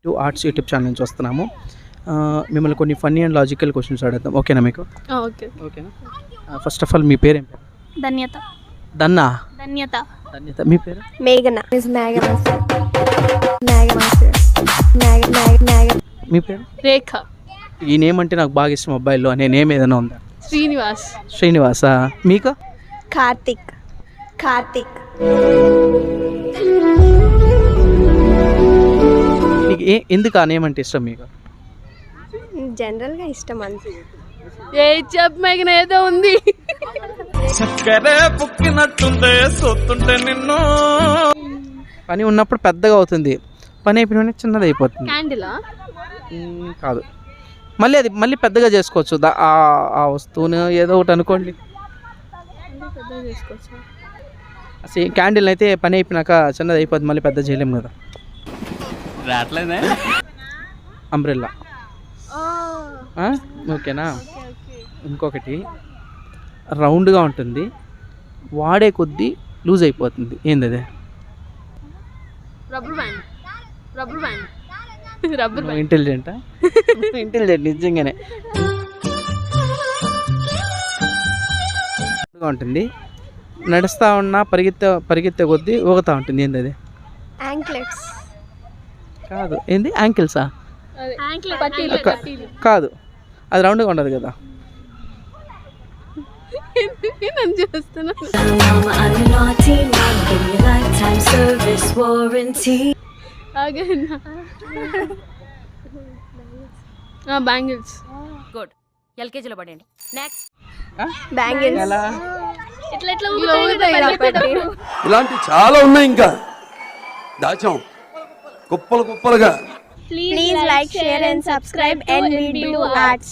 Two arts YouTube channel నుంచి వస్తున్నాము. మిమ్మల్ని కొన్ని ఫన్నీ అండ్ లాజికల్ క్వశ్చన్స్ అడుగుతాం. ఓకేనా మీకు? ఓకే. ఓకేనా? ఫస్ట్ ఆఫ్ ఆల్ మీ పేరు ఏం పేరు? ధన్యత. దన్నా. ధన్యత. ధన్యత. మీ పేరు? మేఘన. మీ పేరు? రేఖ. ఈ నేమ్ అంటే నాకు బాగా ఇష్టం. అబ్బాయిల్లో అనే నేమ్ ఏదైనా ఉందా? శ్రీనివాస్. శ్రీనివాసా. మీకు? కార్తిక్. మీకు ఎందుకు ఆ నేమ్ అంటే ఇష్టం మీకు? జనరల్గా ఇష్టం అంతే. ఏ చెప్పమగిన ఏదో ఉంది. పని ఉన్నప్పుడు పెద్దగా అవుతుంది, పని అయిపోయిన చిన్నది అయిపోతుంది. క్యాండిలా? కాదు, మళ్ళీ పెద్దగా చేసుకోవచ్చు. ఆ వస్తువును ఏదో ఒకటి అనుకోండి. అసలు క్యాండిల్ అయితే పని అయిపోయినాక చిన్నది అయిపోతుంది, మళ్ళీ పెద్ద చేయలేము కదా. అంబ్రెల్లా. ఓకేనా? ఇంకొకటి రౌండ్గా ఉంటుంది, వాడే కొద్దీ లూజ్ అయిపోతుంది. ఏంది అది? Rubber band. Rubber band. Rubber band. ఇంటెలిజెంటా? ఇంటెలిజెంట్ నిజంగానే. ఉంటుంది, నడుస్తూ ఉన్నా పరిగెత్తే కొద్దీ ఊగుతూ ఉంటుంది. ఏంది అది? యాంక్లెట్స్. కాదు. ఏంది? యాంకిల్సా? పట్టీలు. కాదు, అది రౌండ్గా ఉండదు కదా. నన్ను చూస్తున్నాను. బ్యాంగిల్స్. గుడ్. ఎల్కేజీలో పడండి. నెక్స్ట్. బ్యాంగిల్స్. ఎలా? ఇలాంటి చాలా ఉన్నాయి, ఇంకా దాచాం కుప్పలుగా. Please like, share and subscribe and we do arts.